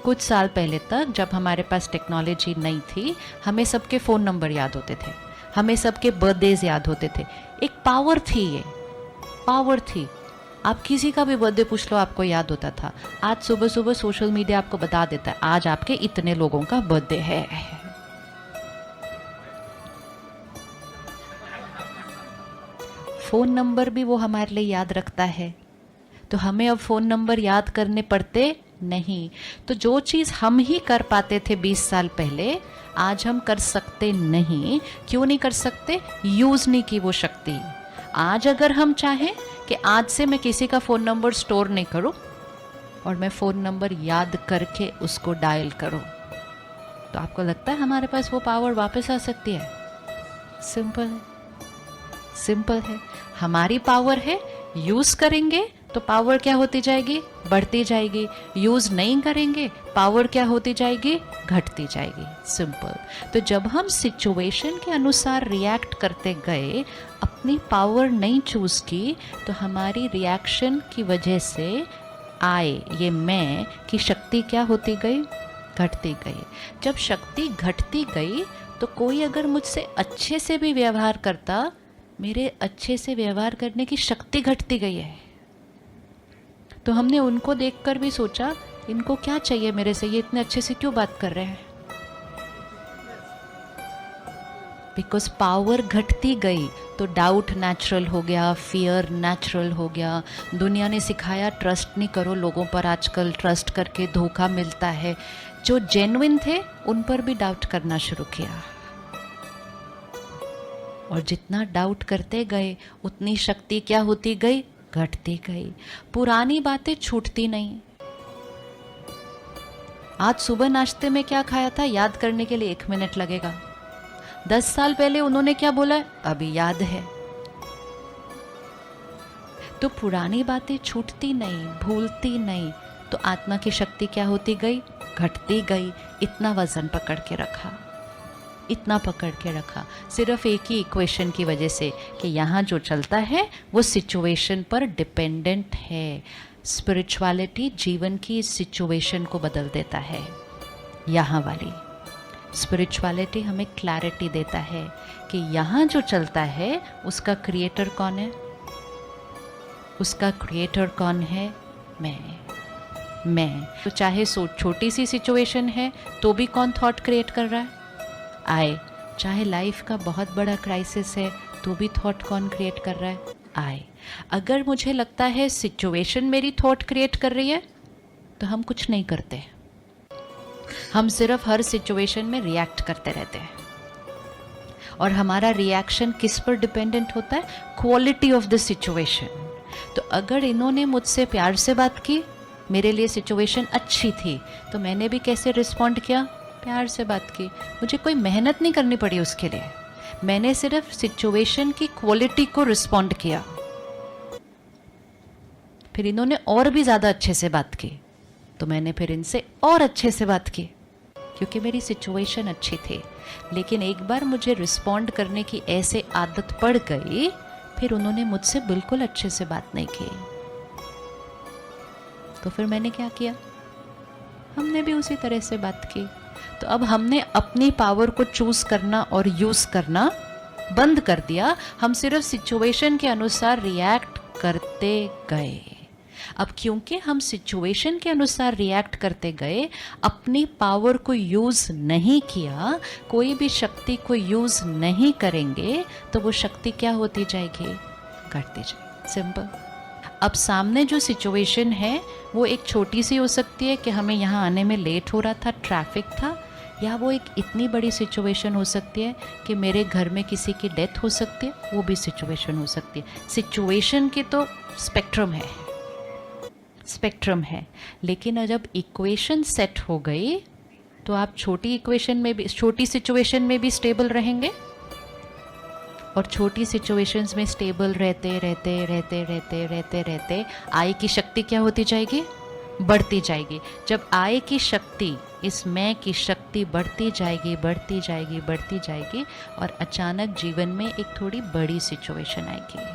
कुछ साल पहले तक जब हमारे पास टेक्नोलॉजी नहीं थी, हमें सबके फ़ोन नंबर याद होते थे, हमें सबके बर्थडेज याद होते थे। एक पावर थी, ये पावर थी। आप किसी का भी बर्थडे पूछ लो, आपको याद होता था। आज सुबह सुबह सोशल मीडिया आपको बता देता है आज आपके इतने लोगों का बर्थडे है। फ़ोन नंबर भी वो हमारे लिए याद रखता है, तो हमें अब फ़ोन नंबर याद करने पड़ते नहीं। तो जो चीज़ हम ही कर पाते थे 20 साल पहले, आज हम कर सकते नहीं। क्यों नहीं कर सकते? यूज़ नहीं की वो शक्ति। आज अगर हम चाहें कि आज से मैं किसी का फ़ोन नंबर स्टोर नहीं करूं और मैं फ़ोन नंबर याद करके उसको डायल करूं, तो आपको लगता है हमारे पास वो पावर वापस आ सकती है? सिंपल है, सिंपल है। हमारी पावर है, यूज़ करेंगे तो पावर क्या होती जाएगी? बढ़ती जाएगी। यूज़ नहीं करेंगे, पावर क्या होती जाएगी? घटती जाएगी। सिंपल। तो जब हम सिचुएशन के अनुसार रिएक्ट करते गए, अपनी पावर नहीं चूज़ की, तो हमारी रिएक्शन की वजह से आए ये मैं की शक्ति क्या होती गई? घटती गई। जब शक्ति घटती गई तो कोई अगर मुझसे अच्छे से भी व्यवहार करता, मेरे अच्छे से व्यवहार करने की शक्ति घटती गई है। तो हमने उनको देखकर भी सोचा इनको क्या चाहिए मेरे से, ये इतने अच्छे से क्यों बात कर रहे हैं? बिकॉज पावर घटती गई तो डाउट नेचुरल हो गया, फियर नेचुरल हो गया। दुनिया ने सिखाया ट्रस्ट नहीं करो लोगों पर, आजकल ट्रस्ट करके धोखा मिलता है। जो जेन्युइन थे उन पर भी डाउट करना शुरू किया, और जितना डाउट करते गए उतनी शक्ति क्या होती गई? घटती गई। पुरानी बातें छूटती नहीं। आज सुबह नाश्ते में क्या खाया था याद करने के लिए 1 मिनट लगेगा। 10 साल पहले उन्होंने क्या बोला अभी याद है। तो पुरानी बातें छूटती नहीं, भूलती नहीं। तो आत्मा की शक्ति क्या होती गई? घटती गई। इतना वजन पकड़ के रखा, इतना पकड़ के रखा, सिर्फ एक ही इक्वेशन की वजह से कि यहाँ जो चलता है वो सिचुएशन पर डिपेंडेंट है। स्पिरिचुअलिटी जीवन की सिचुएशन को बदल देता है। यहाँ वाली स्पिरिचुअलिटी हमें क्लैरिटी देता है कि यहाँ जो चलता है उसका क्रिएटर कौन है? उसका क्रिएटर कौन है? मैं। तो चाहे छोटी सी सिचुएशन है तो भी कौन थॉट क्रिएट कर रहा है? आए। चाहे लाइफ का बहुत बड़ा क्राइसिस है तो भी थॉट कौन क्रिएट कर रहा है? आए। अगर मुझे लगता है सिचुएशन मेरी थॉट क्रिएट कर रही है तो हम कुछ नहीं करते, हम सिर्फ हर सिचुएशन में रिएक्ट करते रहते हैं। और हमारा रिएक्शन किस पर डिपेंडेंट होता है? Quality of the situation. तो अगर इन्होंने मुझसे प्यार से बात की, मेरे लिए सिचुएशन अच्छी थी, तो मैंने भी कैसे रिस्पॉन्ड किया? प्यार से बात की। मुझे कोई मेहनत नहीं करनी पड़ी उसके लिए, मैंने सिर्फ सिचुएशन की क्वालिटी को रिस्पॉन्ड किया। फिर इन्होंने और भी ज़्यादा अच्छे से बात की तो मैंने फिर इनसे और अच्छे से बात की, क्योंकि मेरी सिचुएशन अच्छी थी। लेकिन एक बार मुझे रिस्पॉन्ड करने की ऐसे आदत पड़ गई, फिर उन्होंने मुझसे बिल्कुल अच्छे से बात नहीं की। तो फिर मैंने क्या किया? हमने भी उसी तरह से बात की। तो अब हमने अपनी पावर को चूज करना और यूज करना बंद कर दिया। हम सिर्फ सिचुएशन के अनुसार रिएक्ट करते गए। अब क्योंकि हम सिचुएशन के अनुसार रिएक्ट करते गए, अपनी पावर को यूज नहीं किया, कोई भी शक्ति को यूज नहीं करेंगे, तो वो शक्ति क्या होती जाएगी? घटती जाएगी। सिंपल। अब सामने जो सिचुएशन है वो एक छोटी सी हो सकती है कि हमें यहाँ आने में लेट हो रहा था, ट्रैफिक था, या वो एक इतनी बड़ी सिचुएशन हो सकती है कि मेरे घर में किसी की डेथ हो सकती है, वो भी सिचुएशन हो सकती है। सिचुएशन की तो स्पेक्ट्रम है, स्पेक्ट्रम है। लेकिन जब इक्वेशन सेट हो गई तो आप छोटी इक्वेशन में भी, छोटी सिचुएशन में भी स्टेबल रहेंगे, और छोटी सिचुएशंस में स्टेबल रहते रहते रहते रहते रहते रहते आई की शक्ति क्या होती जाएगी? बढ़ती जाएगी। जब आई की शक्ति, इस मैं की शक्ति बढ़ती जाएगी, बढ़ती जाएगी, बढ़ती जाएगी, और अचानक जीवन में एक थोड़ी बड़ी सिचुएशन आएगी।